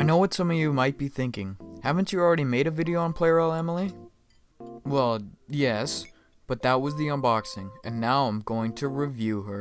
I know what some of you might be thinking. Haven't you already made a video on Plarail Emily? Well, yes, but that was the unboxing, and now I'm going to review her.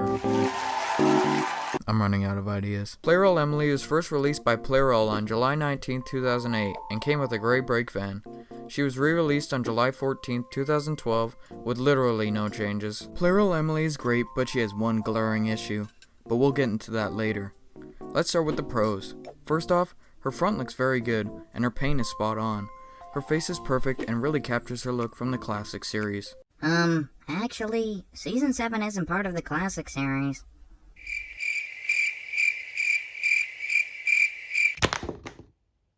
I'm running out of ideas. Plarail Emily was first released by Plarail on July 19, 2008, and came with a gray brake van. She was re-released on July 14, 2012, with literally no changes. Plarail Emily is great, but she has one glaring issue, but we'll get into that later. Let's start with the pros. First off, her front looks very good, and her paint is spot on. Her face is perfect and really captures her look from the classic series. Actually, Season 7 isn't part of the classic series.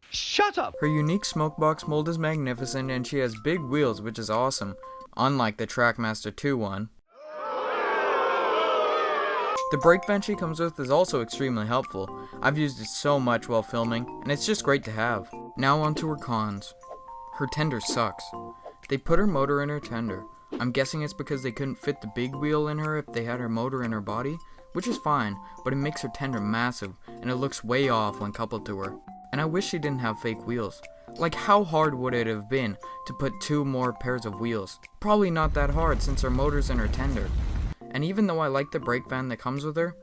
Shut up! Her unique smokebox mold is magnificent, and she has big wheels, which is awesome, unlike the Trackmaster 2 one. The brake van she comes with is also extremely helpful. I've used it so much while filming, and it's just great to have. Now on to her cons. Her tender sucks. They put her motor in her tender. I'm guessing it's because they couldn't fit the big wheel in her if they had her motor in her body, which is fine, but it makes her tender massive, and it looks way off when coupled to her. And I wish she didn't have fake wheels. Like, how hard would it have been to put 2 more pairs of wheels? Probably not that hard since her motor's in her tender. And even though I like the brake van that comes with her,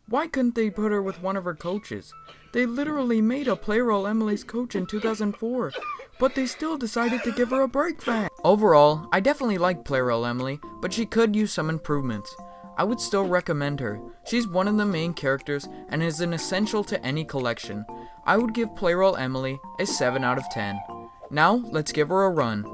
why couldn't they put her with one of her coaches? They literally made a Plarail Emily's coach in 2004, but they still decided to give her a brake van. Overall, I definitely like Plarail Emily, but she could use some improvements. I would still recommend her. She's one of the main characters and is an essential to any collection. I would give Plarail Emily a 7 out of 10. Now, let's give her a run.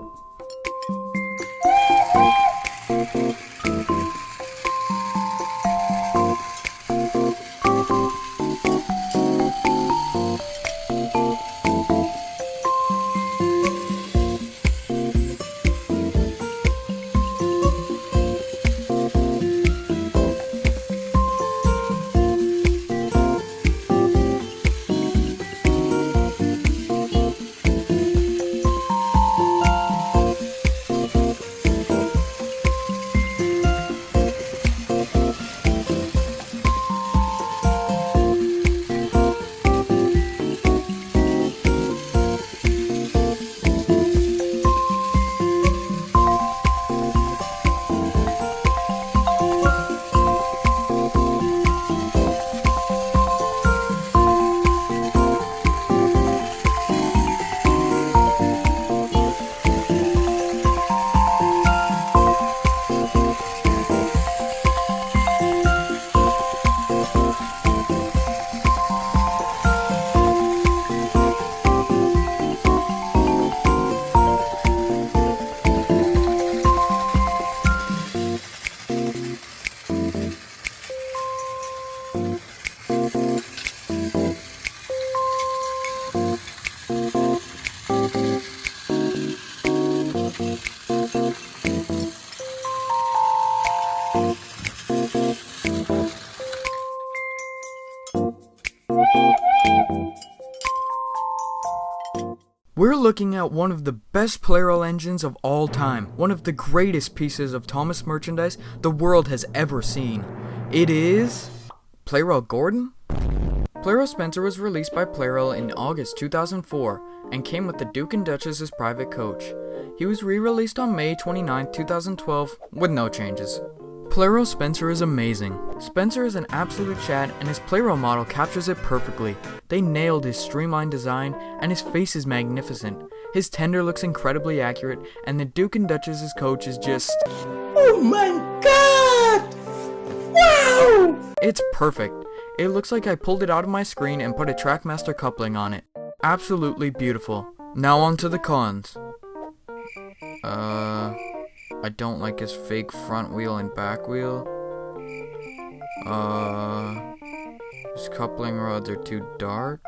We're looking at one of the best Plarail engines of all time, one of the greatest pieces of Thomas merchandise the world has ever seen. It is... Plarail Gordon? Plarail Spencer was released by Plarail in August 2004 and came with the Duke and Duchess's private coach. He was re-released on May 29, 2012 with no changes. Plarail Spencer is amazing. Spencer is an absolute chat and his Plarail model captures it perfectly. They nailed his streamlined design and his face is magnificent. His tender looks incredibly accurate and the Duke and Duchess's coach is just... Oh my god! Wow! It's perfect. It looks like I pulled it out of my screen and put a Trackmaster coupling on it. Absolutely beautiful. Now on to the cons. I don't like his fake front wheel and back wheel. His coupling rods are too dark.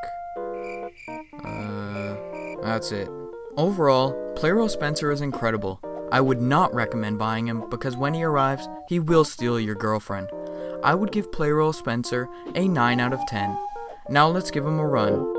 That's it. Overall, Plarail Spencer is incredible. I would not recommend buying him because when he arrives, he will steal your girlfriend. I would give Plarail Spencer a 9 out of 10. Now let's give him a run.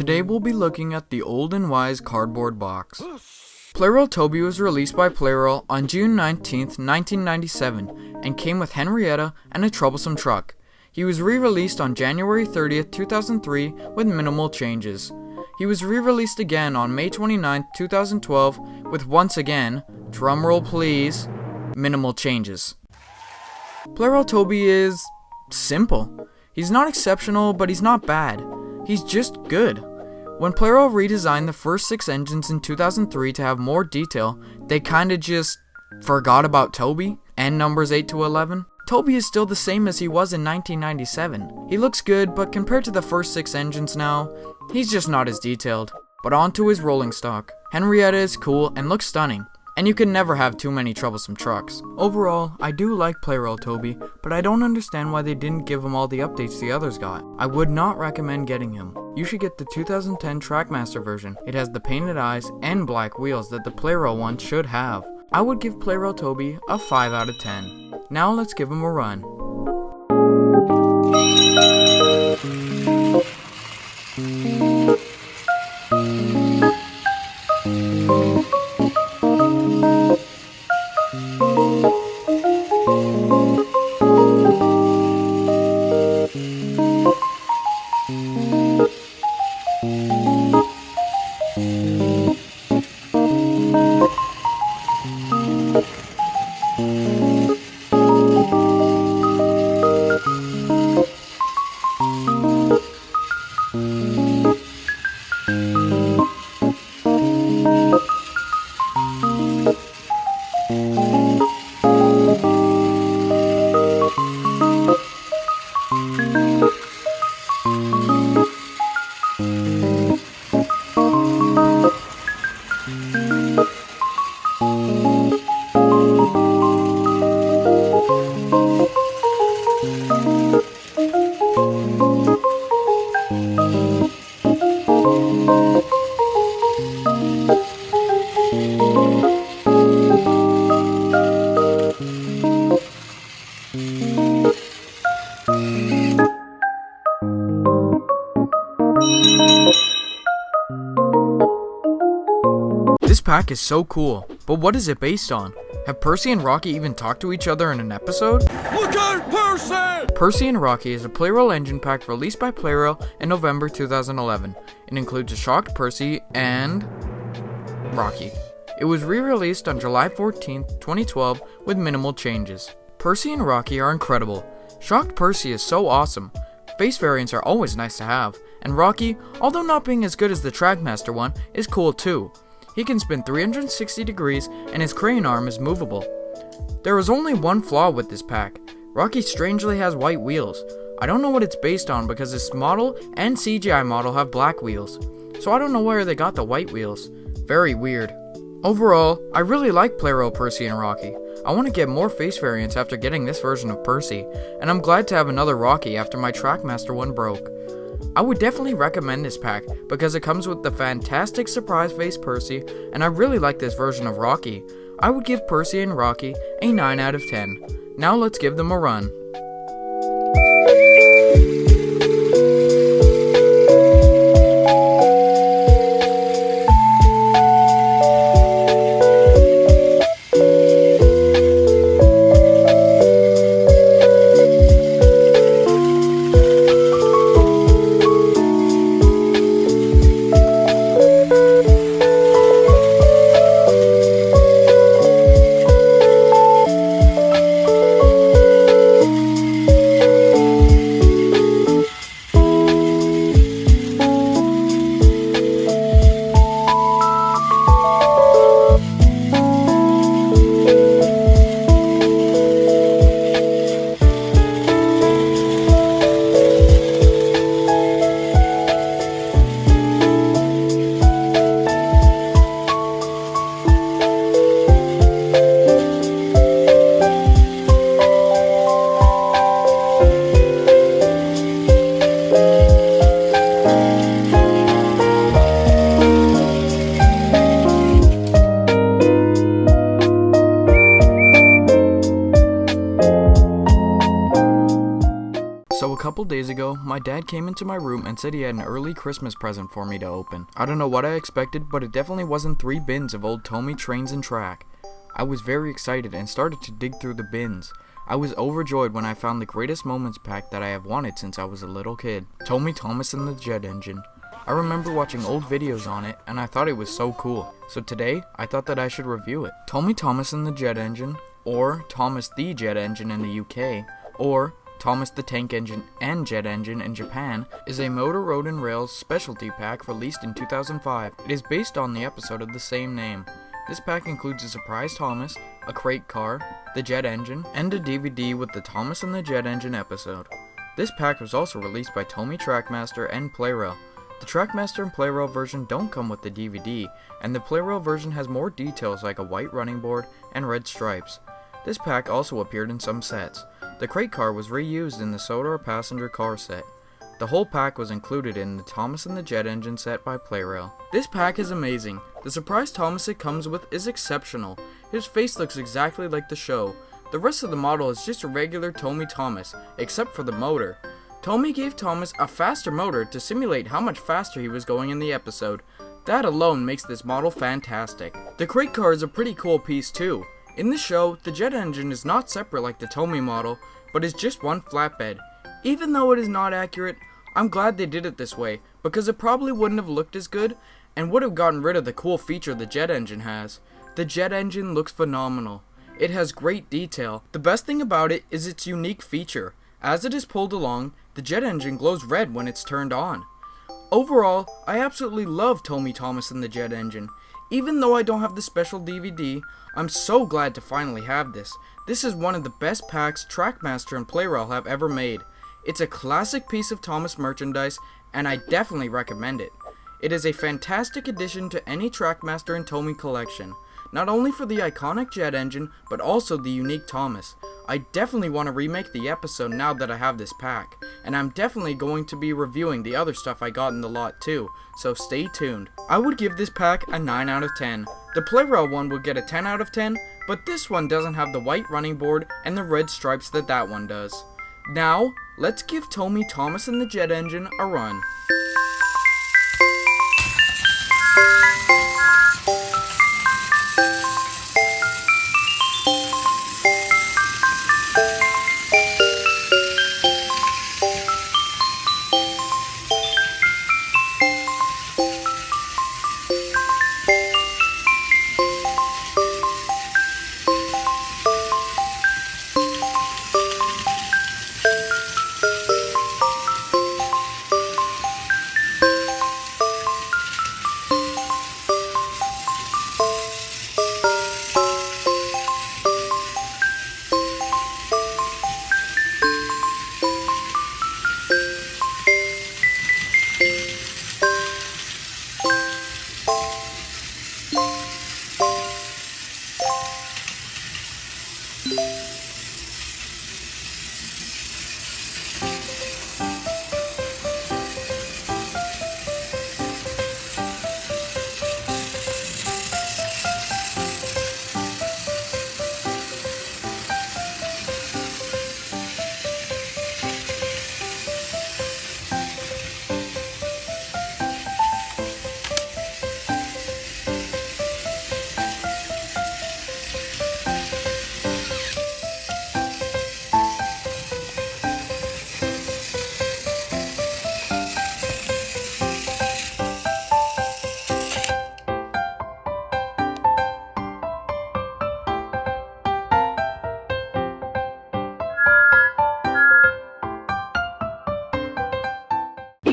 Today we'll be looking at the old and wise cardboard box. Plarail Toby was released by Plarail on June 19th, 1997 and came with Henrietta and a troublesome truck. He was re-released on January 30th, 2003 with minimal changes. He was re-released again on May 29th, 2012 with once again, drumroll please, minimal changes. Plarail Toby is simple. He's not exceptional, but he's not bad. He's just good. When Plarail redesigned the first 6 engines in 2003 to have more detail, they kinda just forgot about Toby and numbers 8 to 11. Toby is still the same as he was in 1997. He looks good, but compared to the first 6 engines now, he's just not as detailed. But on to his rolling stock. Henrietta is cool and looks stunning, and you can never have too many troublesome trucks. Overall, I do like Plarail Toby, but I don't understand why they didn't give him all the updates the others got. I would not recommend getting him. You should get the 2010 Trackmaster version. It has the painted eyes and black wheels that the Plarail one should have. I would give Plarail Toby a 5 out of 10. Now let's give him a run. This pack is so cool, but what is it based on? Have Percy and Rocky even talked to each other in an episode? Look out, Percy! Percy and Rocky is a Plarail engine pack released by Plarail in November 2011. It includes a shocked Percy and Rocky. It was re-released on July 14th, 2012 with minimal changes. Percy and Rocky are incredible. Shocked Percy is so awesome. Face variants are always nice to have, and Rocky, although not being as good as the Trackmaster one, is cool too. He can spin 360 degrees and his crane arm is movable. There is only one flaw with this pack. Rocky strangely has white wheels. I don't know what it's based on because this model and CGI model have black wheels, so I don't know where they got the white wheels. Very weird. Overall, I really like Plarail Percy and Rocky. I want to get more face variants after getting this version of Percy, and I'm glad to have another Rocky after my Trackmaster one broke. I would definitely recommend this pack because it comes with the fantastic surprise face Percy, and I really like this version of Rocky. I would give Percy and Rocky a 9 out of 10. Now let's give them a run. couple days ago, my dad came into my room and said he had an early Christmas present for me to open. I don't know what I expected, but it definitely wasn't 3 bins of old Tomy trains and track. I was very excited and started to dig through the bins. I was overjoyed when I found the Greatest Moments pack that I have wanted since I was a little kid. Tomy Thomas and the Jet Engine. I remember watching old videos on it and I thought it was so cool. So today, I thought that I should review it. Tomy Thomas and the Jet Engine, or Thomas the Jet Engine in the UK, or Thomas the Tank Engine and Jet Engine in Japan, is a Motor Road and Rails specialty pack released in 2005. It is based on the episode of the same name. This pack includes a surprise Thomas, a crate car, the Jet Engine, and a DVD with the Thomas and the Jet Engine episode. This pack was also released by Tomy, Trackmaster, and Plarail. The Trackmaster and Plarail version don't come with the DVD, and the Plarail version has more details like a white running board and red stripes. This pack also appeared in some sets. The crate car was reused in the Soda passenger car set. The whole pack was included in the Thomas and the Jet Engine set by Plarail. This pack is amazing. The surprise Thomas it comes with is exceptional. His face looks exactly like the show. The rest of the model is just a regular Tomy Thomas, except for the motor. Tomy gave Thomas a faster motor to simulate how much faster he was going in the episode. That alone makes this model fantastic. The crate car is a pretty cool piece too. In the show, the Jet Engine is not separate like the Tomy model, but is just one flatbed. Even though it is not accurate, I'm glad they did it this way, because it probably wouldn't have looked as good, and would have gotten rid of the cool feature the Jet Engine has. The Jet Engine looks phenomenal. It has great detail. The best thing about it is its unique feature. As it is pulled along, the Jet Engine glows red when it's turned on. Overall, I absolutely love Tomy Thomas and the Jet Engine. Even though I don't have the special DVD, I'm so glad to finally have this. This is one of the best packs Trackmaster and Plarail have ever made. It's a classic piece of Thomas merchandise, and I definitely recommend it. It is a fantastic addition to any Trackmaster and Tomy collection, not only for the iconic Jet Engine, but also the unique Thomas. I definitely want to remake the episode now that I have this pack, and I'm definitely going to be reviewing the other stuff I got in the lot too, so stay tuned. I would give this pack a 9 out of 10. The Plarail one would get a 10 out of 10, but this one doesn't have the white running board and the red stripes that one does. Now, let's give Tomy Thomas and the Jet Engine a run.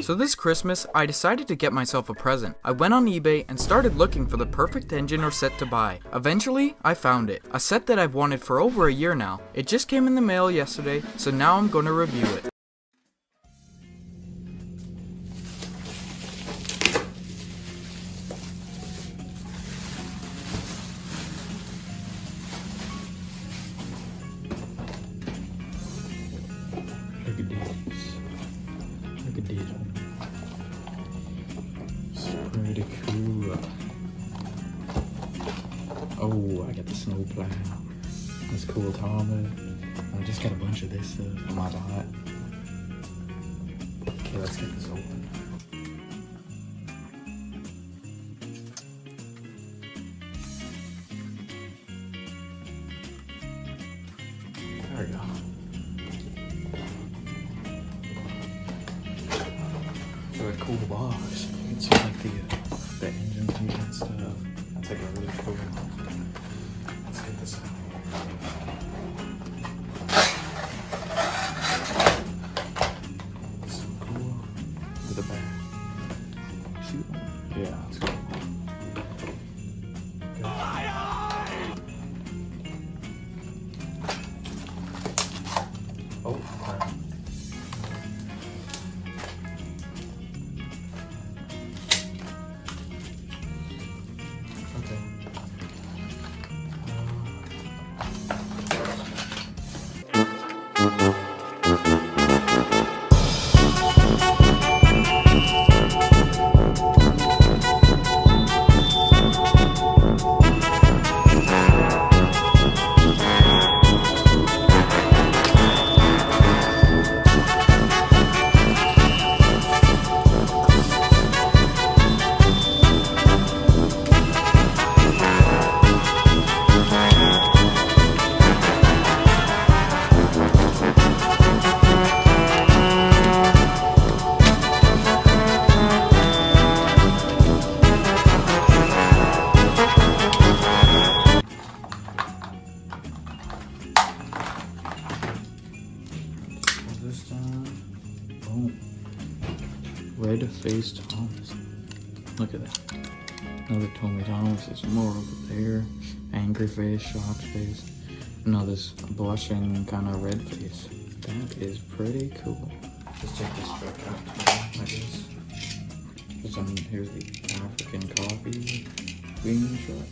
So this Christmas, I decided to get myself a present. I went on eBay and started looking for the perfect engine or set to buy. Eventually, I found it. A set that I've wanted for over a year now. It just came in the mail yesterday, so now I'm gonna review it. Look at this. Look at this one. It's pretty cool. Oh, I got the snow plow. That's cool, Tommy. I just got a bunch of this stuff on my lot. Okay, let's get this open. There we go. It's a cool box. You can see like the engines and stuff. That's like a really cool one. Let's get this out. So cool. To the back. Shoot. Yeah, that's cool. Oh, crap. Okay. This time, boom. Red-faced Thomas. Look at that. Another Tomy Thomas. There's more over there. Angry face, shocked face. Now this blushing kind of red face. That is pretty cool. Let's check this truck out, I guess. Here's the African coffee bean truck.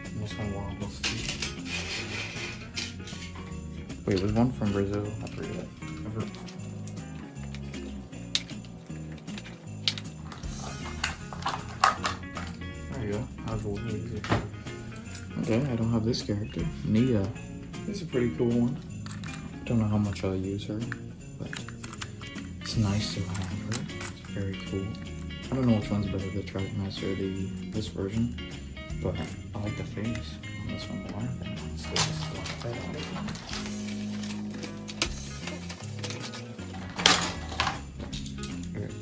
And this one wobbles too. Wait, was one from Brazil? I forget. There you go. That was a little easy. Okay, I don't have this character. Nia. This is a pretty cool one. Don't know how much I'll use her, but it's nice to have her. It's very cool. I don't know which one's better, the Trackmaster or this version, but I like the face on this one more than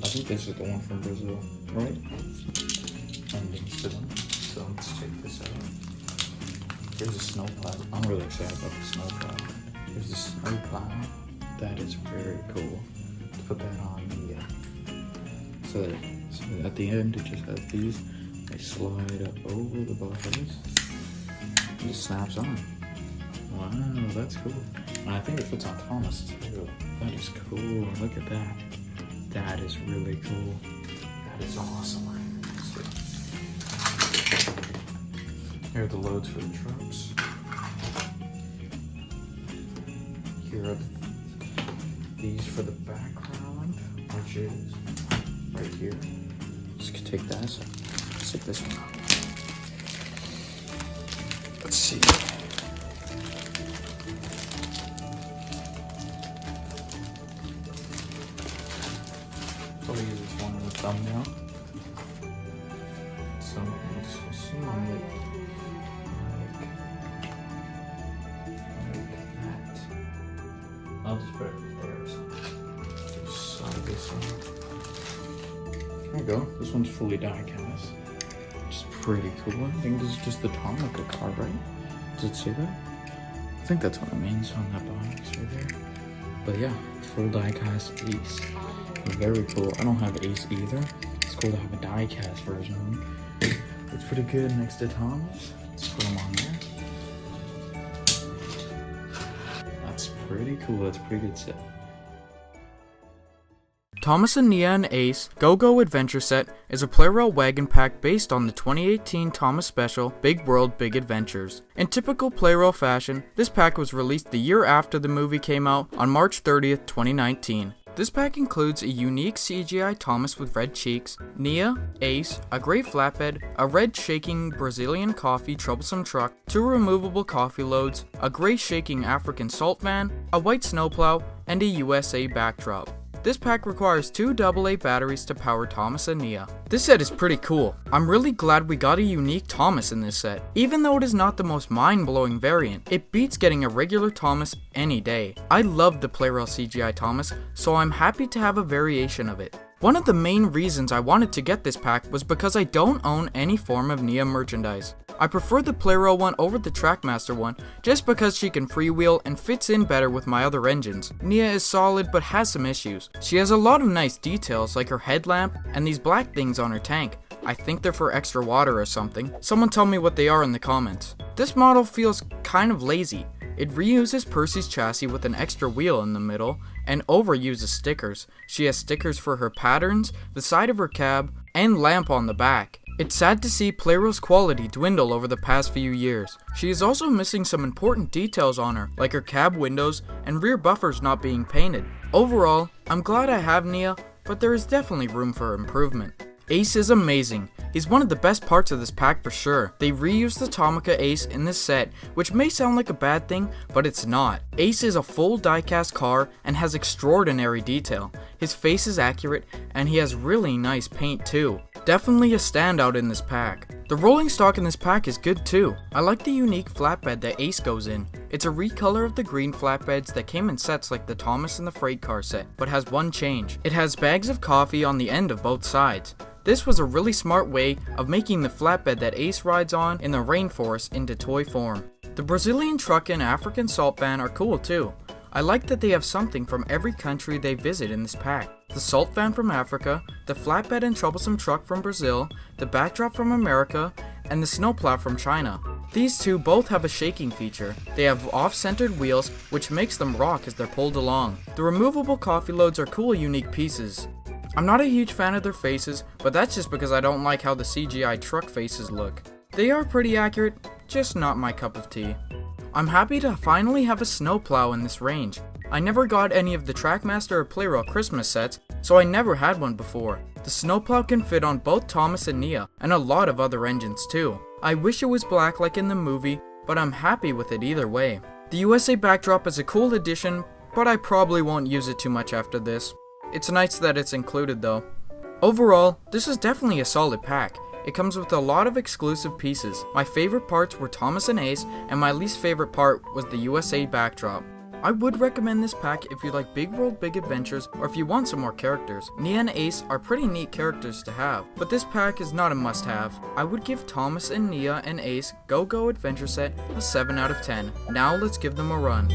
I think this is the one from Brazil, right? And these two. So let's check this out. Here's a snowplow. I'm really excited about the snowplow. Here's the snowplow. That is very cool. Let's put that on the so at the end it just has these. They slide up over the buffers. It just snaps on. Wow, that's cool. And I think it fits on Thomas too. That is cool. Look at that. That is really cool. That is awesome. Here are the loads for the trucks. Here are these for the background, which is right here. Just take that. Let's take this one out. Let's see. Probably use this one in the thumbnail. So let's assume that like that. I'll just put it right there or something. Just solve this one. There you go. This one's fully die cast. Which is pretty cool. I think this is just the Tomica card, right? Does it say that? I think that's what it means on that box right there. But yeah, full die cast Ace. Very cool. I don't have Ace either. It's cool to have a die cast version. It's pretty good next to Thomas. Let's put him on there. That's pretty cool. That's a pretty good set. Thomas and Nia and Ace Go-Go Adventure Set is a Plarail wagon pack based on the 2018 Thomas Special Big World Big Adventures. In typical Plarail fashion, this pack was released the year after the movie came out on March 30th, 2019. This pack includes a unique CGI Thomas with red cheeks, Nia, Ace, a grey flatbed, a red shaking Brazilian coffee troublesome truck, 2 removable coffee loads, a grey shaking African salt van, a white snowplow, and a USA backdrop. This pack requires 2 AA batteries to power Thomas and Nia. This set is pretty cool. I'm really glad we got a unique Thomas in this set. Even though it is not the most mind-blowing variant, it beats getting a regular Thomas any day. I love the Plarail CGI Thomas, so I'm happy to have a variation of it. One of the main reasons I wanted to get this pack was because I don't own any form of Nia merchandise. I prefer the Plarail one over the Trackmaster one just because she can freewheel and fits in better with my other engines. Nia is solid but has some issues. She has a lot of nice details like her headlamp and these black things on her tank. I think they're for extra water or something. Someone tell me what they are in the comments. This model feels kind of lazy. It reuses Percy's chassis with an extra wheel in the middle and overuses stickers. She has stickers for her patterns, the side of her cab, and lamp on the back. It's sad to see Plarail's quality dwindle over the past few years. She is also missing some important details on her, like her cab windows and rear buffers not being painted. Overall, I'm glad I have Nia, but there is definitely room for improvement. Ace is amazing. He's one of the best parts of this pack for sure. They reused the Tomica Ace in this set, which may sound like a bad thing, but it's not. Ace is a full diecast car and has extraordinary detail. His face is accurate, and he has really nice paint too. Definitely a standout in this pack. The rolling stock in this pack is good too. I like the unique flatbed that Ace goes in. It's a recolor of the green flatbeds that came in sets like the Thomas and the freight car set, but has one change. It has bags of coffee on the end of both sides. This was a really smart way of making the flatbed that Ace rides on in the rainforest into toy form. The Brazilian truck and African salt van are cool too. I like that they have something from every country they visit in this pack. The salt van from Africa, the flatbed and troublesome truck from Brazil, the backdrop from America, and the snowplow from China. These two both have a shaking feature. They have off-centered wheels, which makes them rock as they're pulled along. The removable coffee loads are cool, unique pieces. I'm not a huge fan of their faces, but that's just because I don't like how the CGI truck faces look. They are pretty accurate, just not my cup of tea. I'm happy to finally have a snowplow in this range. I never got any of the Trackmaster or Plarail Christmas sets, so I never had one before. The snowplow can fit on both Thomas and Nia, and a lot of other engines too. I wish it was black like in the movie, but I'm happy with it either way. The USA backdrop is a cool addition, but I probably won't use it too much after this. It's nice that it's included though. Overall, this is definitely a solid pack. It comes with a lot of exclusive pieces. My favorite parts were Thomas and Ace, and my least favorite part was the USA backdrop. I would recommend this pack if you like big world, big adventures, or if you want some more characters. Nia and Ace are pretty neat characters to have, but this pack is not a must-have. I would give Thomas and Nia and Ace Go Adventure Set a 7 out of 10. Now let's give them a run.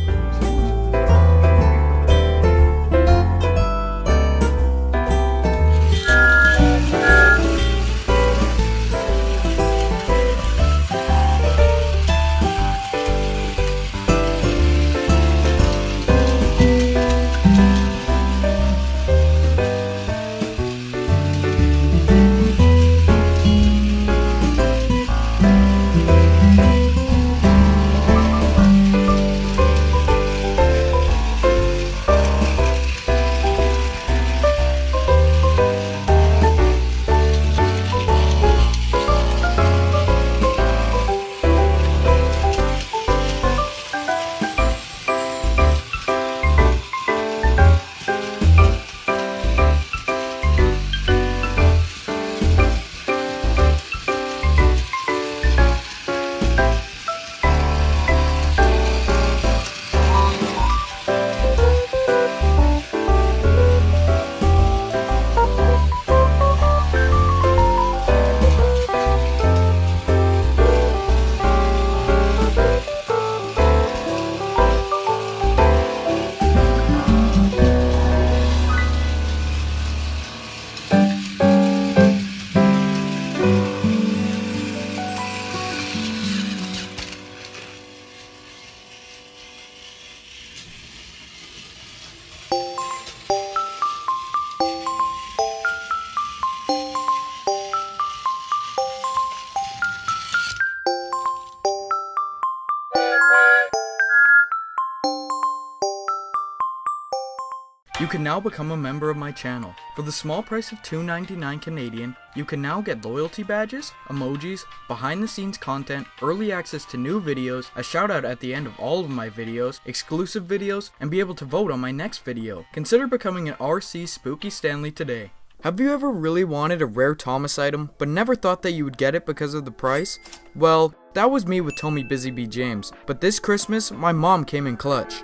You can now become a member of my channel. For the small price of $2.99 Canadian, you can now get loyalty badges, emojis, behind the scenes content, early access to new videos, a shout out at the end of all of my videos, exclusive videos, and be able to vote on my next video. Consider becoming an RC Spooky Stanley today. Have you ever really wanted a rare Thomas item, but never thought that you would get it because of the price? Well, that was me with Tomy Busy Bee James, but this Christmas, my mom came in clutch.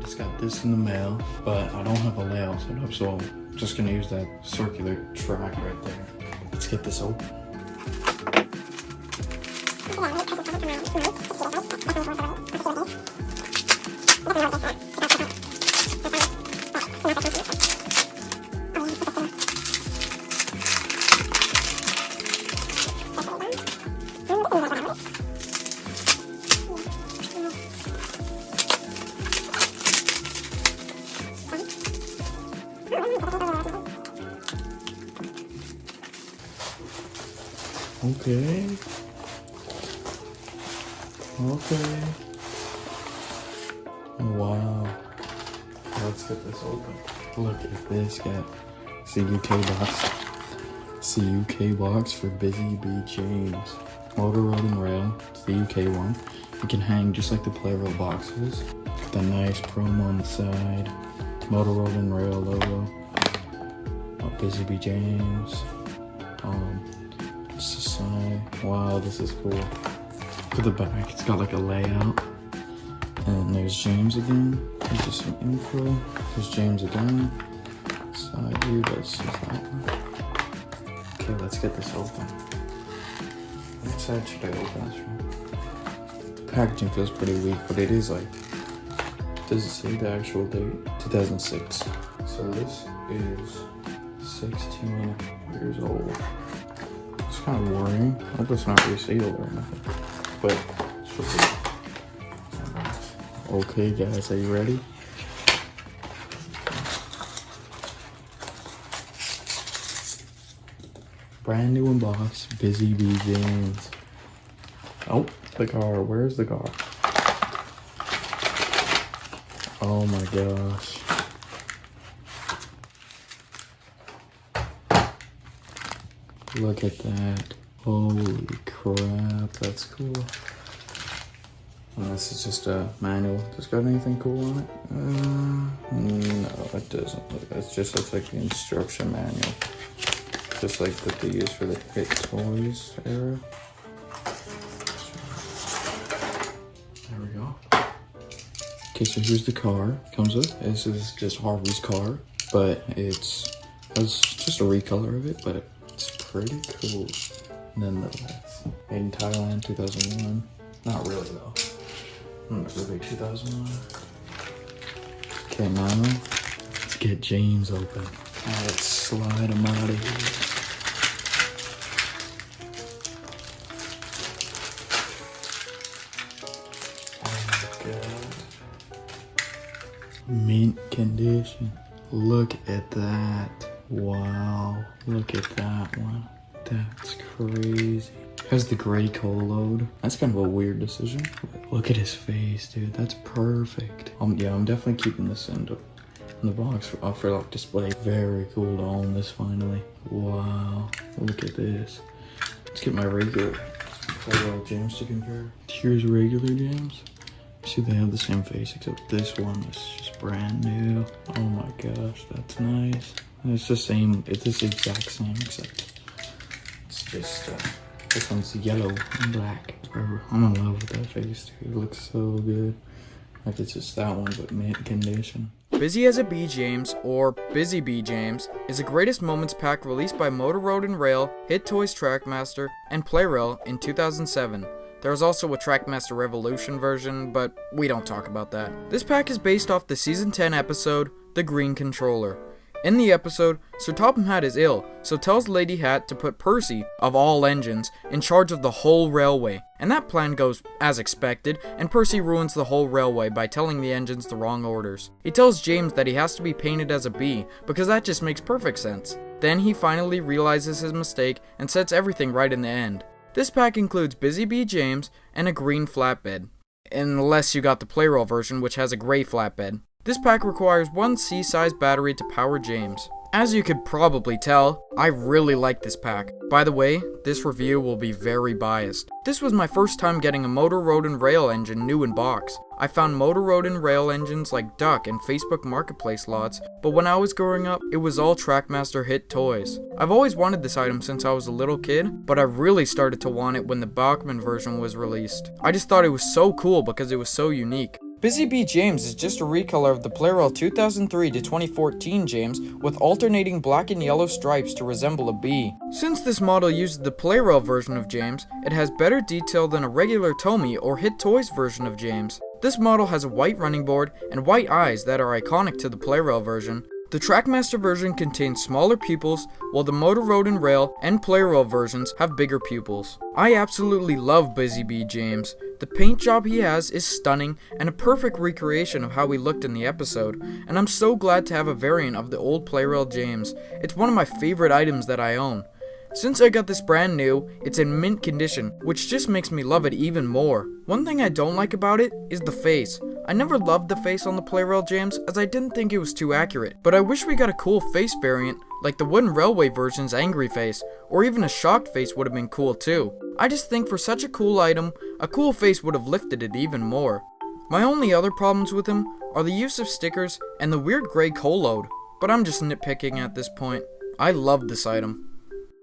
Just got this in the mail, but I don't have a layout set up, so I'm just gonna use that circular track right there. Let's get this open. Okay. Okay. Wow. Let's get this open. Look at this guy. CUK box. CUK box for Busy Bee James. Motor Road and Rail. It's the UK one. You can hang just like the Plarail boxes. Got the nice promo on the side. Motor Road and Rail logo. Busy Bee James. It's the side. Wow, this is cool. Look at the back, it's got like a layout. And there's James again. There's just some info. There's James again. Side view, that's just that one. Okay, let's get this open. What side should I open this from? The packaging feels pretty weak, but it is like, does it say the actual date? 2006. So this is 16 years old. It's kind of worrying. I hope it's not resealed or anything. But it should be. Okay guys, are you ready? Brand new in box, Busy Bee James. Oh, the car. Where's the car? Oh my gosh. Look at that. Holy crap, that's cool. And this is just a manual. Does it got anything cool on it? No, it doesn't. It just looks like the instruction manual. Just like that they use for the Hit Toys era. There we go. Okay, so here's the car. Comes with. This is just Harvey's car, but it's just a recolor of it, but it's pretty cool. Nonetheless, made in Thailand, 2001. Not really though. Not really 2001. Okay, now let's get James open. Let's slide him out of here. Oh my god. Mint condition. Look at that. Wow. Look at that one. That's crazy. Has the gray coal load. That's kind of a weird decision. Look at his face, dude. That's perfect. Yeah, I'm definitely keeping this in the box for like display. Very cool to own this finally. Wow. Look at this. Let's get my regular Plarail James to compare. Here's regular James. See, they have the same face, except this one is just brand new. Oh my gosh, that's nice. And it's the same. It's the exact same, except it's just this one's yellow and black. I'm in love with that face, dude. It looks so good. Like it's just that one, but mint condition. Busy as a Bee James, or Busy Bee James, is a greatest moments pack released by Motor Road and Rail, Hit Toys Trackmaster, and Plarail in 2007. There was also a Trackmaster Revolution version, but we don't talk about that. This pack is based off the Season 10 episode, The Green Controller. In the episode, Sir Topham Hatt is ill, so tells Lady Hatt to put Percy, of all engines, in charge of the whole railway. And that plan goes as expected, and Percy ruins the whole railway by telling the engines the wrong orders. He tells James that he has to be painted as a bee, because that just makes perfect sense. Then he finally realizes his mistake and sets everything right in the end. This pack includes Busy Bee James and a green flatbed. Unless you got the Plarail version, which has a gray flatbed. This pack requires one C-sized battery to power James. As you could probably tell, I really like this pack. By the way, this review will be very biased. This was my first time getting a Motor Road and Rail engine new in box. I found Motor Road and Rail engines like Duck and Facebook Marketplace lots, but when I was growing up, it was all Trackmaster hit toys. I've always wanted this item since I was a little kid, but I really started to want it when the Bachmann version was released. I just thought it was so cool because it was so unique. Busy Bee James is just a recolor of the Plarail 2003 to 2014 James with alternating black and yellow stripes to resemble a bee. Since this model uses the Plarail version of James, it has better detail than a regular Tomy or Hit Toys version of James. This model has a white running board and white eyes that are iconic to the Plarail version. The Trackmaster version contains smaller pupils, while the Motor Road and Rail and Plarail versions have bigger pupils. I absolutely love Busy Bee James. The paint job he has is stunning and a perfect recreation of how he looked in the episode, and I'm so glad to have a variant of the old Plarail James. It's one of my favorite items that I own. Since I got this brand new, it's in mint condition, which just makes me love it even more. One thing I don't like about it is the face. I never loved the face on the Plarail James as I didn't think it was too accurate, but I wish we got a cool face variant, like the Wooden Railway version's angry face, or even a shocked face would have been cool too. I just think for such a cool item, a cool face would have lifted it even more. My only other problems with him are the use of stickers and the weird gray coal load, but I'm just nitpicking at this point. I love this item.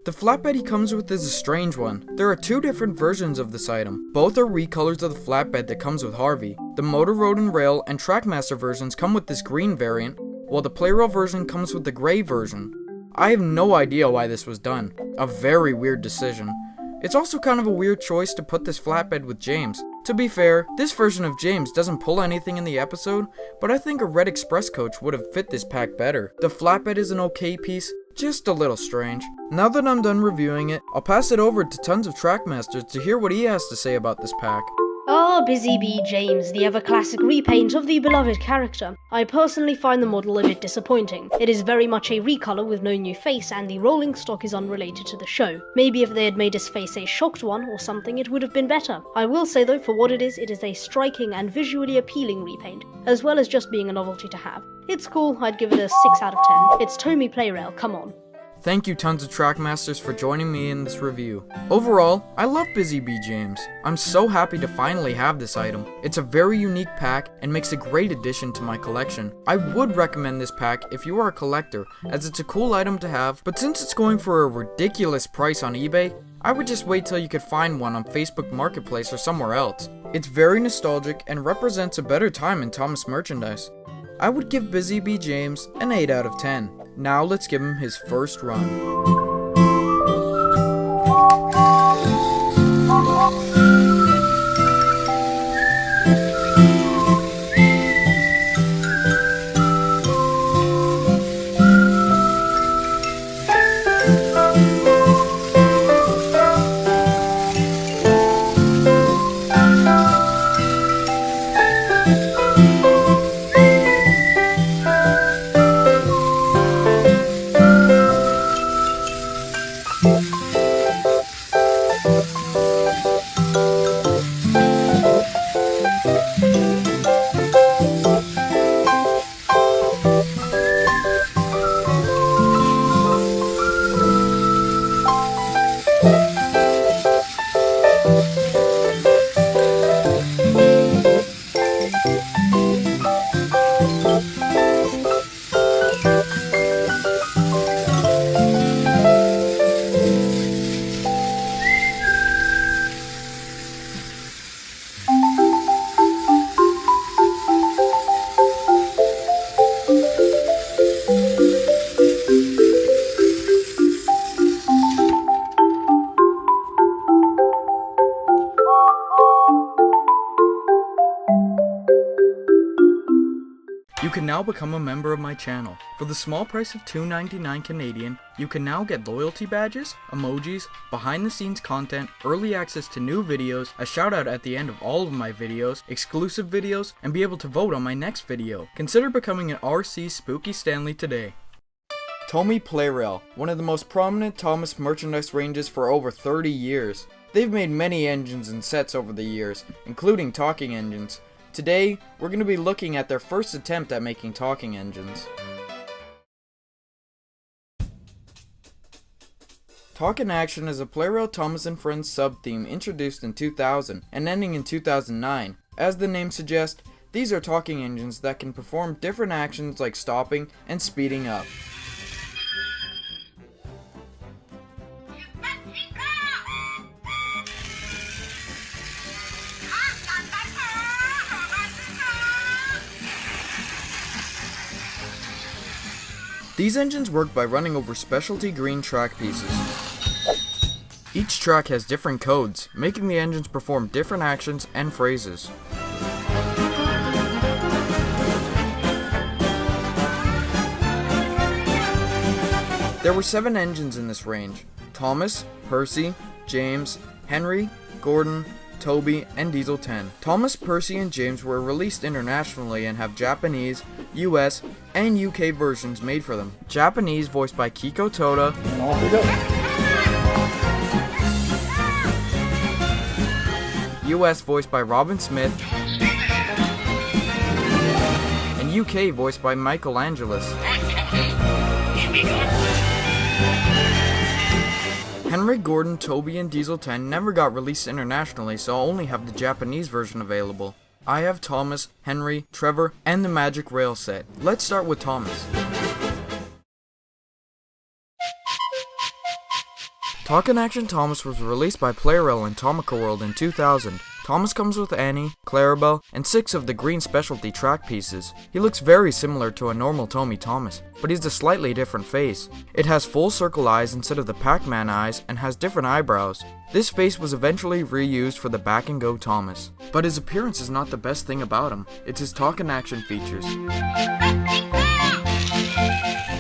The flatbed he comes with is a strange one. There are two different versions of this item. Both are recolors of the flatbed that comes with Harvey. The Motor Road and Rail and Trackmaster versions come with this green variant, while the Plarail version comes with the gray version. I have no idea why this was done. A very weird decision. It's also kind of a weird choice to put this flatbed with James. To be fair, this version of James doesn't pull anything in the episode, but I think a red express coach would have fit this pack better. The flatbed is an okay piece, just a little strange. Now that I'm done reviewing it, I'll pass it over to Tons of Trackmasters to hear what he has to say about this pack. Ah, Busy Bee James, the ever-classic repaint of the beloved character. I personally find the model a bit disappointing. It is very much a recolor with no new face, and the rolling stock is unrelated to the show. Maybe if they had made his face a shocked one or something, it would have been better. I will say though, for what it is a striking and visually appealing repaint, as well as just being a novelty to have. It's cool, I'd give it a 6 out of 10. It's Tomy Plarail, come on. Thank you Tons of Trackmasters for joining me in this review. Overall, I love Busy Bee James. I'm so happy to finally have this item. It's a very unique pack and makes a great addition to my collection. I would recommend this pack if you are a collector, as it's a cool item to have, but since it's going for a ridiculous price on eBay, I would just wait till you could find one on Facebook Marketplace or somewhere else. It's very nostalgic and represents a better time in Thomas merchandise. I would give Busy Bee James an 8 out of 10. Now let's give him his first run. now become a member of my channel. For the small price of $2.99 Canadian, you can now get loyalty badges, emojis, behind the scenes content, early access to new videos, a shout out at the end of all of my videos, exclusive videos, and be able to vote on my next video. Consider becoming an RC Spooky Stanley today. Tomy Plarail, one of the most prominent Thomas merchandise ranges for over 30 years. They've made many engines and sets over the years, including talking engines. Today, we're going to be looking at their first attempt at making talking engines. Talk in Action is a Plarail Thomas and Friends sub-theme introduced in 2000 and ending in 2009. As the name suggests, these are talking engines that can perform different actions like stopping and speeding up. These engines work by running over specialty green track pieces. Each track has different codes, making the engines perform different actions and phrases. There were 7 engines in this range: Thomas, Percy, James, Henry, Gordon, Toby, and Diesel 10. Thomas, Percy, and James were released internationally and have Japanese, US, and UK versions made for them. Japanese voiced by Kiko Toda, US voiced by Robin Smith, and UK voiced by Michael Angelis. Henry, Gordon, Toby, and Diesel 10 never got released internationally, so I'll only have the Japanese version available. I have Thomas, Henry, Trevor, and the Magic Rail set. Let's start with Thomas. Talk in Action Thomas was released by Plarail in Tomica World in 2000. Thomas comes with Annie, Clarabelle, and 6 of the green specialty track pieces. He looks very similar to a normal Tomy Thomas, but he's a slightly different face. It has full circle eyes instead of the Pac-Man eyes and has different eyebrows. This face was eventually reused for the Back and Go Thomas. But his appearance is not the best thing about him, it's his talk and action features.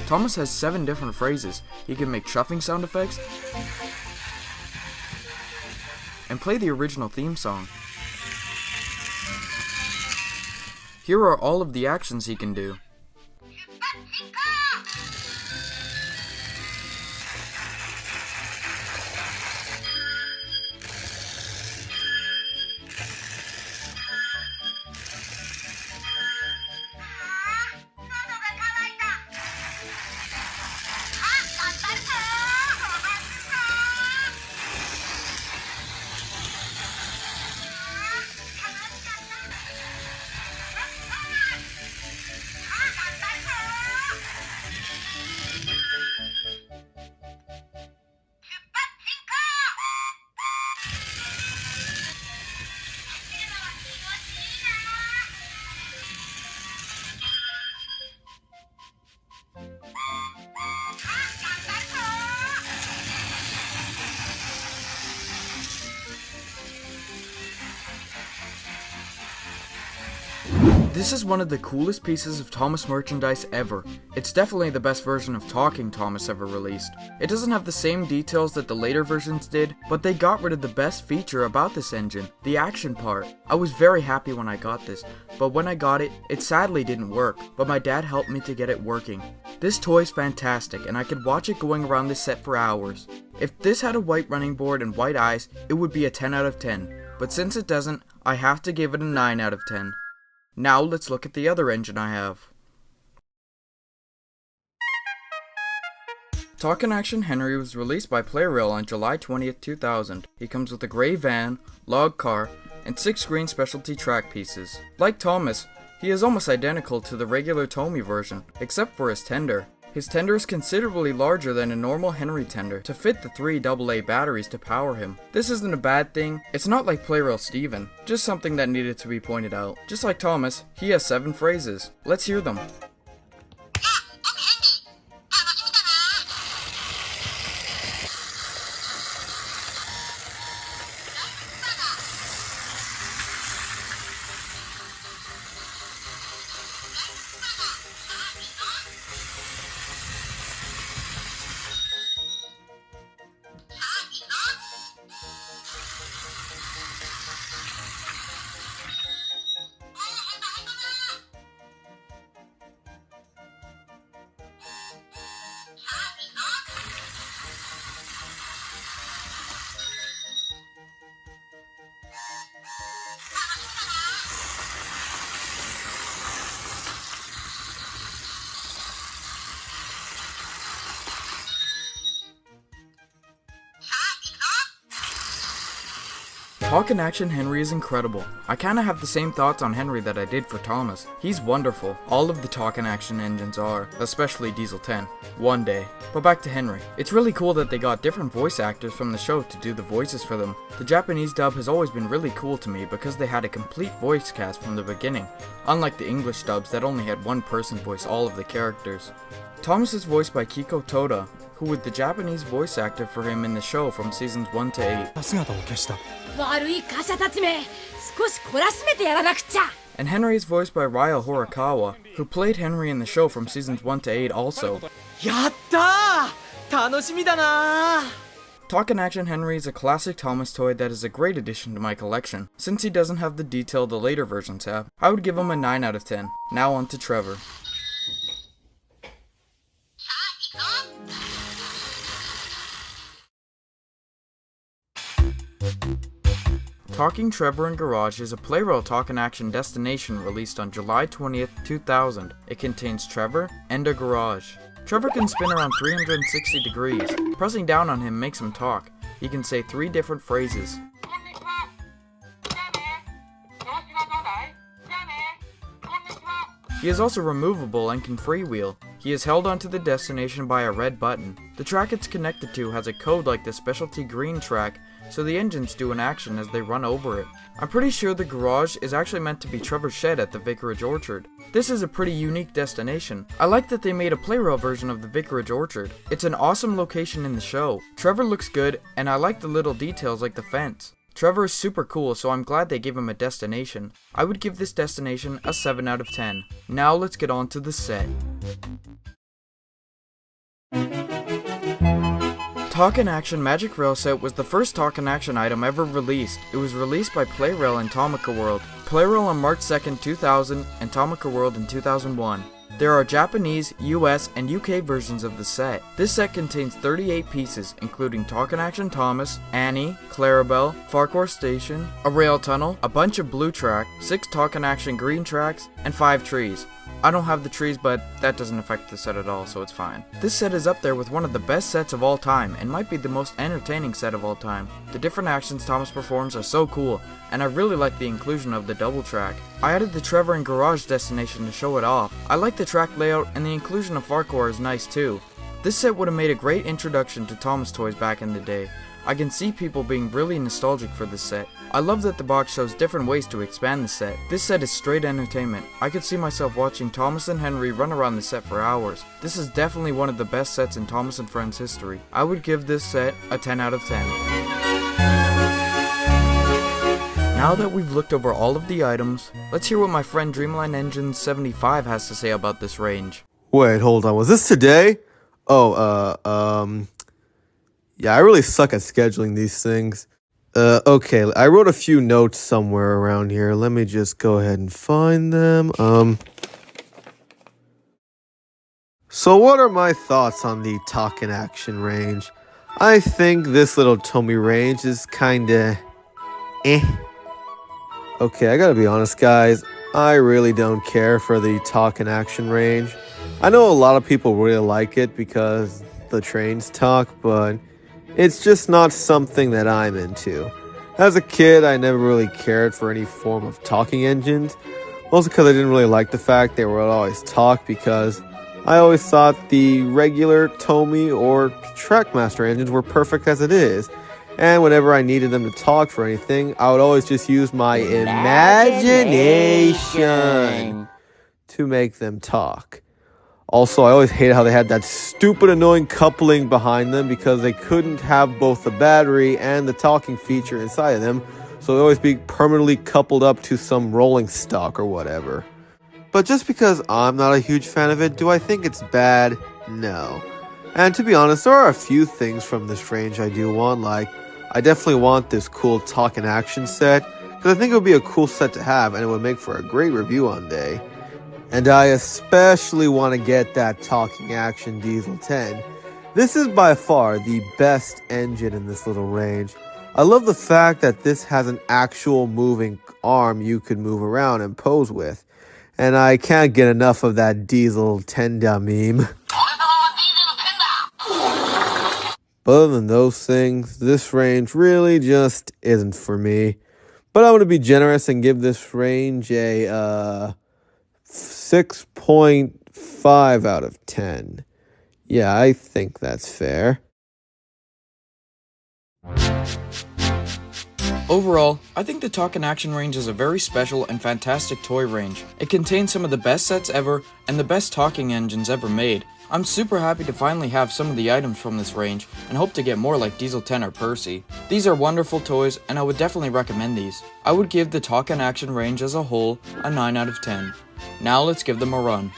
Thomas has 7 different phrases. He can make shuffling sound effects and play the original theme song. Here are all of the actions he can do. This is one of the coolest pieces of Thomas merchandise ever. It's definitely the best version of Talking Thomas ever released. It doesn't have the same details that the later versions did, but they got rid of the best feature about this engine, the action part. I was very happy when I got this, but when I got it, it sadly didn't work, but my dad helped me to get it working. This toy is fantastic, and I could watch it going around this set for hours. If this had a white running board and white eyes, it would be a 10 out of 10, but since it doesn't, I have to give it a 9 out of 10. Now let's look at the other engine I have. Talk in Action Henry was released by Plarail on July 20th, 2000. He comes with a grey van, log car, and 6 green specialty track pieces. Like Thomas, he is almost identical to the regular Tomy version, except for his tender. His tender is considerably larger than a normal Henry tender to fit the 3 AA batteries to power him. This isn't a bad thing, it's not like Plarail Steven, just something that needed to be pointed out. Just like Thomas, he has 7 phrases. Let's hear them. Talk and Action Henry is incredible. I kinda have the same thoughts on Henry that I did for Thomas. He's wonderful. All of the Talk and Action engines are, especially Diesel 10. One day. But back to Henry. It's really cool that they got different voice actors from the show to do the voices for them. The Japanese dub has always been really cool to me because they had a complete voice cast from the beginning, unlike the English dubs that only had one person voice all of the characters. Thomas is voiced by Kiko Toda, who was the Japanese voice actor for him in the show from seasons 1 to 8. And Henry is voiced by Ryo Horikawa, who played Henry in the show from seasons 1 to 8 also. Talk and Action Henry is a classic Thomas toy that is a great addition to my collection. Since he doesn't have the detail the later versions have, I would give him a 9 out of 10. Now on to Trevor. Talking Trevor in Garage is a Plarail Talk and Action destination released on July 20th, 2000. It contains Trevor and a garage. Trevor can spin around 360 degrees. Pressing down on him makes him talk. He can say 3 different phrases. He is also removable and can freewheel. He is held onto the destination by a red button. The track it's connected to has a code like the specialty green track, so the engines do an action as they run over it. I'm pretty sure the garage is actually meant to be Trevor's shed at the Vicarage Orchard. This is a pretty unique destination. I like that they made a Plarail version of the Vicarage Orchard. It's an awesome location in the show. Trevor looks good, and I like the little details like the fence. Trevor is super cool, so I'm glad they gave him a destination. I would give this destination a 7 out of 10. Now let's get on to the set. Talk and Action Magic Rail set was the first Talk and Action item ever released. It was released by Plarail and Tomica World. Plarail on March 2nd, 2000 and Tomica World in 2001. There are Japanese, US, and UK versions of the set. This set contains 38 pieces, including Talk and Action Thomas, Annie, Clarabelle, Farquhar Station, a rail tunnel, a bunch of blue track, 6 Talk and Action green tracks, and 5 trees. I don't have the trees, but that doesn't affect the set at all, so it's fine. This set is up there with one of the best sets of all time, and might be the most entertaining set of all time. The different actions Thomas performs are so cool, and I really like the inclusion of the double track. I added the Trevor and Garage destination to show it off. I like the track layout, and the inclusion of Farquhar is nice too. This set would have made a great introduction to Thomas toys back in the day. I can see people being really nostalgic for this set. I love that the box shows different ways to expand the set. This set is straight entertainment. I could see myself watching Thomas and Henry run around the set for hours. This is definitely one of the best sets in Thomas and Friends history. I would give this set a 10 out of 10. Now that we've looked over all of the items, let's hear what my friend Dreamline Engine 75 has to say about this range. Wait, hold on. Was this today? Yeah, I really suck at scheduling these things. Okay, I wrote a few notes somewhere around here. Let me just go ahead and find them. So what are my thoughts on the Talk and Action range? I think this little Tomy range is kinda Okay, I gotta be honest, guys. I really don't care for the Talk and Action range. I know a lot of people really like it because the trains talk, but it's just not something that I'm into. As a kid, I never really cared for any form of talking engines, mostly because I didn't really like the fact they would always talk, because I always thought the regular Tomy or Trackmaster engines were perfect as it is. And whenever I needed them to talk for anything, I would always just use my imagination to make them talk. Also, I always hated how they had that stupid annoying coupling behind them because they couldn't have both the battery and the talking feature inside of them, so they'd always be permanently coupled up to some rolling stock or whatever. But just because I'm not a huge fan of it, do I think it's bad? No. And to be honest, there are a few things from this range I do want, like I definitely want this cool Talk and Action set, because I think it would be a cool set to have and it would make for a great review one day. And I especially want to get that Talking Action Diesel 10. This is by far the best engine in this little range. I love the fact that this has an actual moving arm you could move around and pose with. And I can't get enough of that Diesel Tenda meme. But other than those things, this range really just isn't for me. But I'm going to be generous and give this range a 6.5 out of 10. Yeah, I think that's fair. Overall, I think the Talk and Action range is a very special and fantastic toy range. It contains some of the best sets ever and the best talking engines ever made. I'm super happy to finally have some of the items from this range and hope to get more like Diesel 10 or Percy. These are wonderful toys and I would definitely recommend these. I would give the Talk and Action range as a whole a 9 out of 10. Now let's give them a run.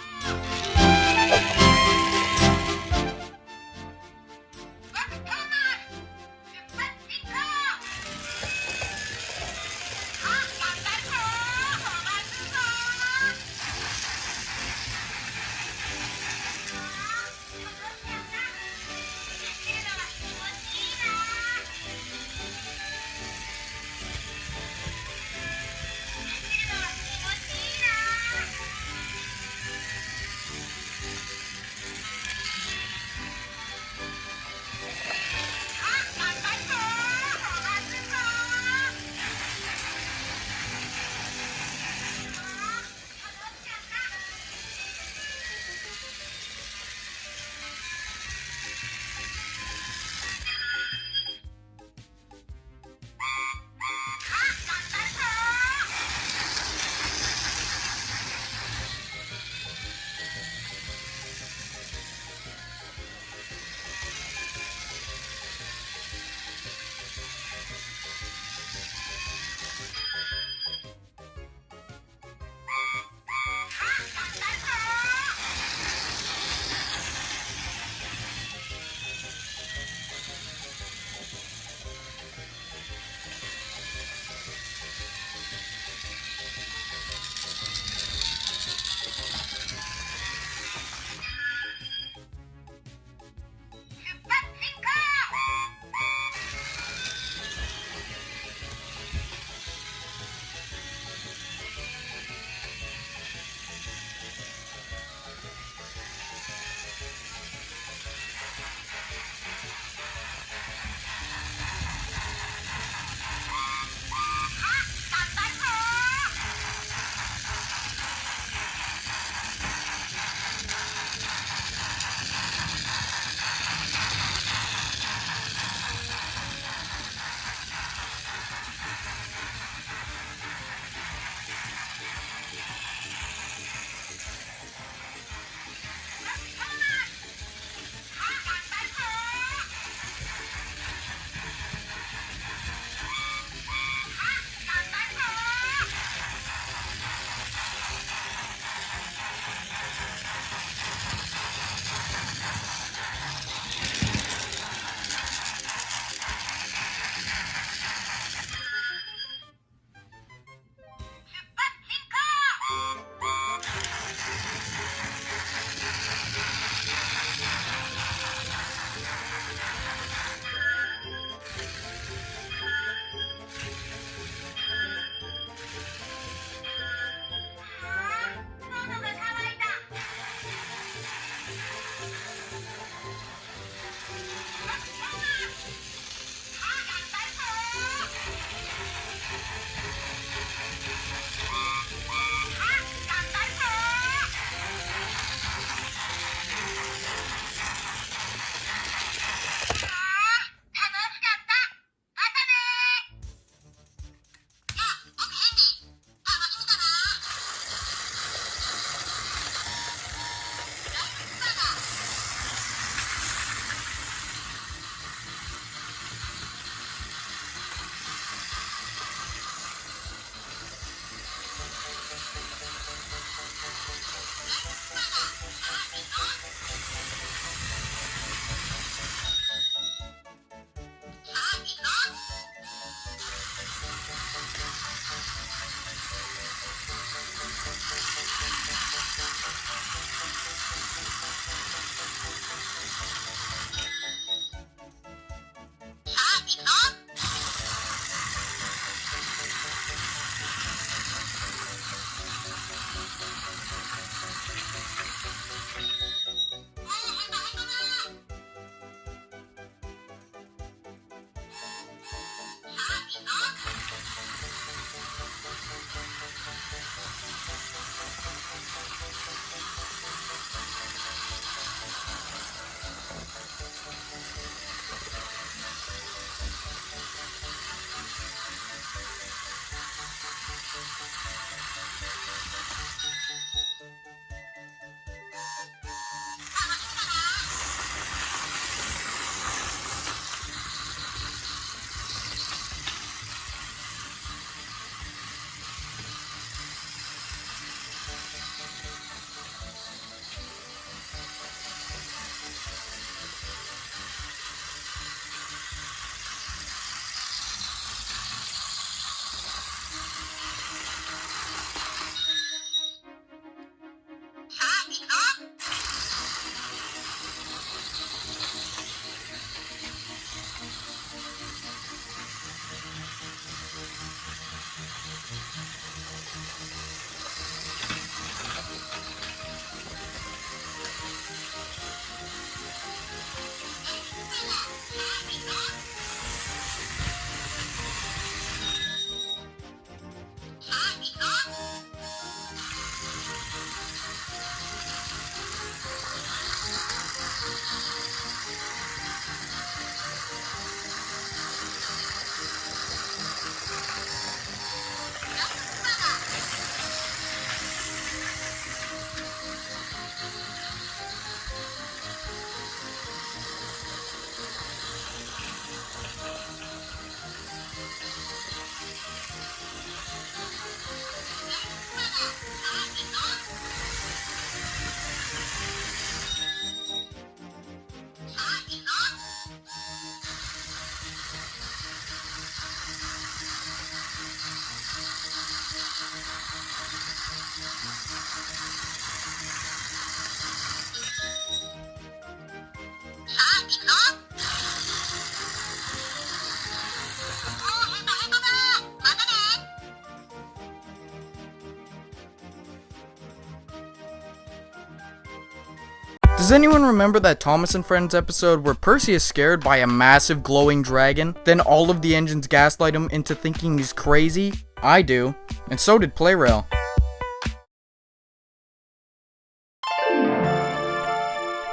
Does anyone remember that Thomas and Friends episode where Percy is scared by a massive glowing dragon, then all of the engines gaslight him into thinking he's crazy? I do, and so did Plarail.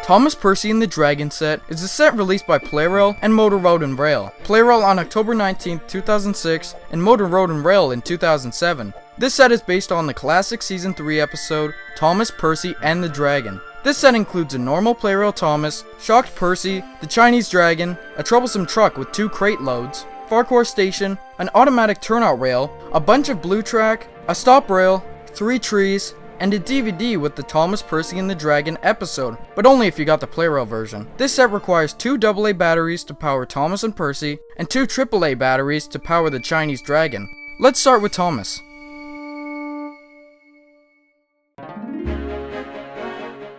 Thomas, Percy and the Dragon set is a set released by Plarail and Motor Road and Rail. Plarail on October 19, 2006 and Motor Road and Rail in 2007. This set is based on the classic Season 3 episode, Thomas, Percy and the Dragon. This set includes a normal Plarail Thomas, shocked Percy, the Chinese Dragon, a troublesome truck with 2 crate loads, Farquhar Station, an automatic turnout rail, a bunch of blue track, a stop rail, 3 trees, and a DVD with the Thomas, Percy and the Dragon episode, but only if you got the Plarail version. This set requires 2 AA batteries to power Thomas and Percy, and 2 AAA batteries to power the Chinese Dragon. Let's start with Thomas.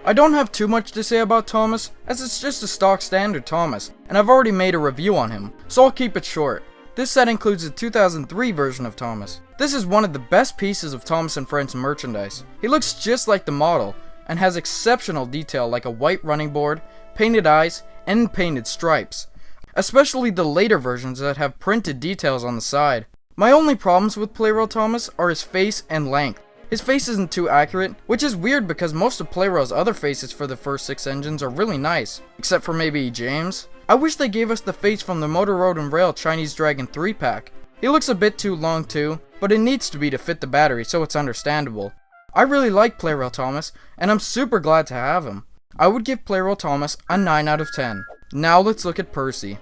I don't have too much to say about Thomas, as it's just a stock standard Thomas, and I've already made a review on him, so I'll keep it short. This set includes the 2003 version of Thomas. This is one of the best pieces of Thomas and Friends merchandise. He looks just like the model, and has exceptional detail like a white running board, painted eyes, and painted stripes. Especially the later versions that have printed details on the side. My only problems with Plarail Thomas are his face and length. His face isn't too accurate, which is weird because most of Plarail's other faces for the first 6 engines are really nice, except for maybe James. I wish they gave us the face from the Motor Road and Rail Chinese Dragon 3-pack. He looks a bit too long too, but it needs to be to fit the battery, so it's understandable. I really like Plarail Thomas, and I'm super glad to have him. I would give Plarail Thomas a 9 out of 10. Now let's look at Percy.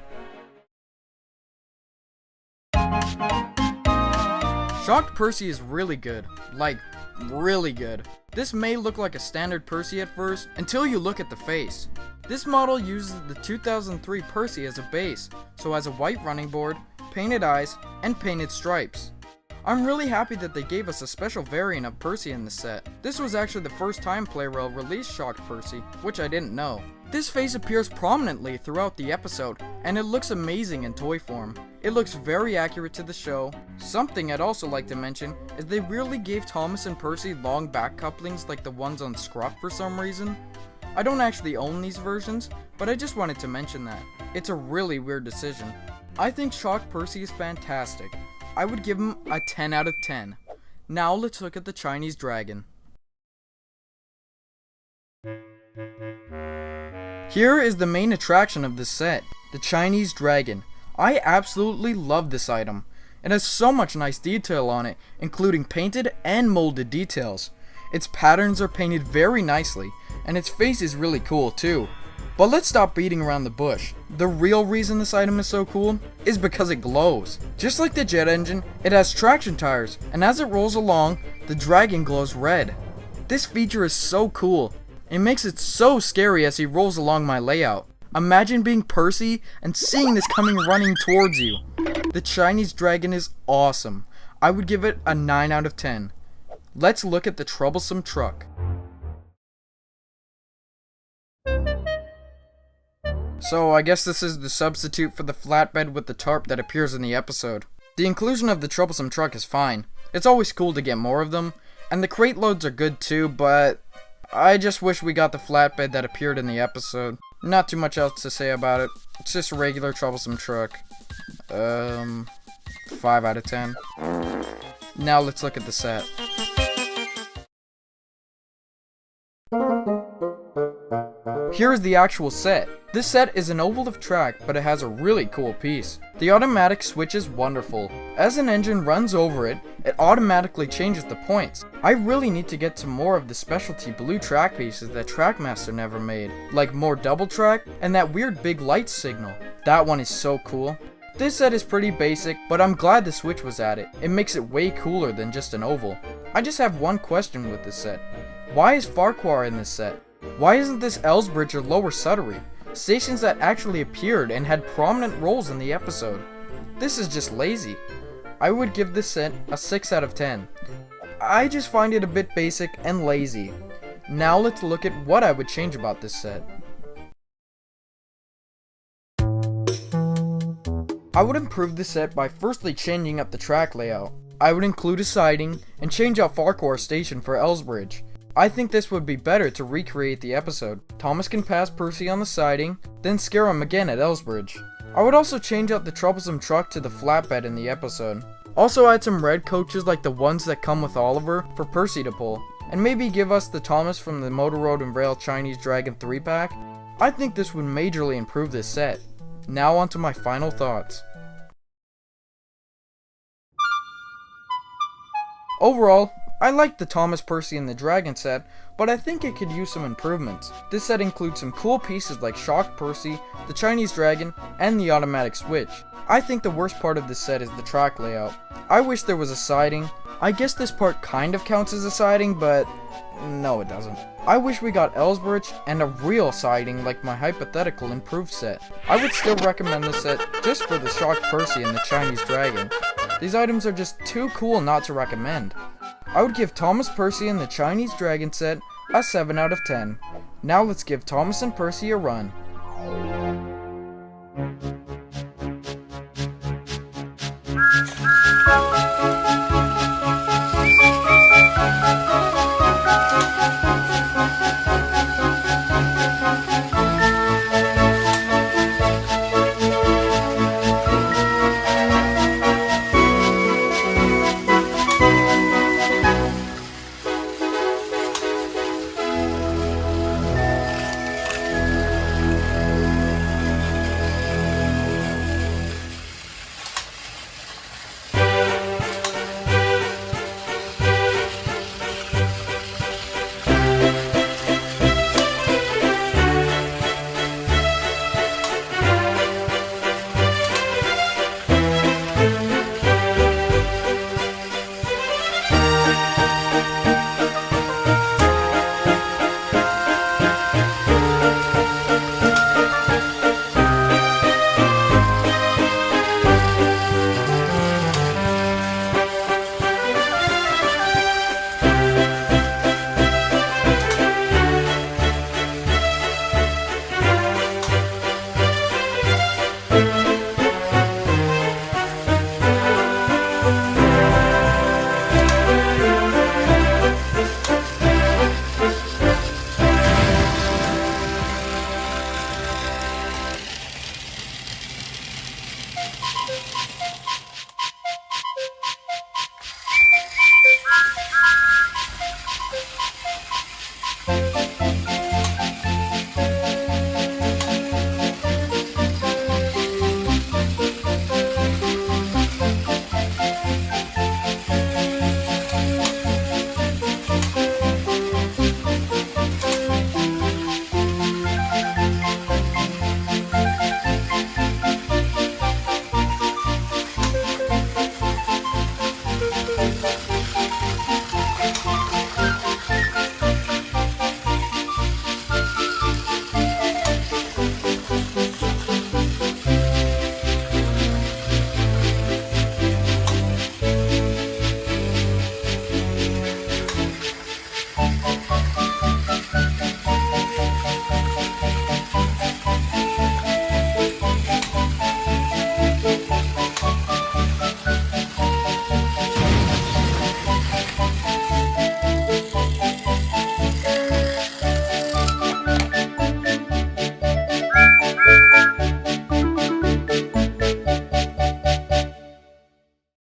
Shocked Percy is really good. Like, really good. This may look like a standard Percy at first, until you look at the face. This model uses the 2003 Percy as a base, so has a white running board, painted eyes, and painted stripes. I'm really happy that they gave us a special variant of Percy in the set. This was actually the first time Plarail released Shocked Percy, which I didn't know. This face appears prominently throughout the episode, and it looks amazing in toy form. It looks very accurate to the show. Something I'd also like to mention is they really gave Thomas and Percy long back couplings like the ones on Scruff for some reason. I don't actually own these versions, but I just wanted to mention that. It's a really weird decision. I think Shocked Percy is fantastic. I would give him a 10 out of 10. Now let's look at the Chinese Dragon. Here is the main attraction of this set, the Chinese Dragon. I absolutely love this item. It has so much nice detail on it, including painted and molded details. Its patterns are painted very nicely, and its face is really cool too. But let's stop beating around the bush. The real reason this item is so cool is because it glows. Just like the jet engine, it has traction tires, and as it rolls along, the dragon glows red. This feature is so cool. It makes it so scary as he rolls along my layout. Imagine being Percy and seeing this coming running towards you. The Chinese Dragon is awesome. I would give it a 9 out of 10. Let's look at the troublesome truck. So I guess this is the substitute for the flatbed with the tarp that appears in the episode. The inclusion of the troublesome truck is fine. It's always cool to get more of them, and the crate loads are good too, but I just wish we got the flatbed that appeared in the episode. Not too much else to say about it. It's just a regular troublesome truck. 5 out of 10. Now let's look at the set. Here is the actual set. This set is an oval of track, but it has a really cool piece. The automatic switch is wonderful. As an engine runs over it, it automatically changes the points. I really need to get to more of the specialty blue track pieces that Trackmaster never made, like more double track and that weird big light signal. That one is so cool. This set is pretty basic, but I'm glad the switch was added. It makes it way cooler than just an oval. I just have one question with this set. Why is Farquhar in this set? Why isn't this Elsbridge or Lower Sudbury? Stations that actually appeared and had prominent roles in the episode. This is just lazy. I would give this set a 6 out of 10. I just find it a bit basic and lazy. Now let's look at what I would change about this set. I would improve the set by firstly changing up the track layout. I would include a siding and change out Farquhar Station for Elsbridge. I think this would be better to recreate the episode. Thomas can pass Percy on the siding, then scare him again at Elsbridge. I would also change out the troublesome truck to the flatbed in the episode. Also add some red coaches like the ones that come with Oliver for Percy to pull, and maybe give us the Thomas from the Motor Road and Rail Chinese Dragon 3-pack. I think this would majorly improve this set. Now onto my final thoughts. Overall, I like the Thomas, Percy, and the Dragon set, but I think it could use some improvements. This set includes some cool pieces like Shocked Percy, the Chinese Dragon, and the automatic switch. I think the worst part of this set is the track layout. I wish there was a siding. I guess this part kind of counts as a siding, but no, it doesn't. I wish we got Elsbridge and a real siding like my hypothetical improved set. I would still recommend this set just for the Shocked Percy and the Chinese Dragon. These items are just too cool not to recommend. I would give Thomas, Percy, and the Chinese Dragon set a 7 out of 10. Now let's give Thomas and Percy a run.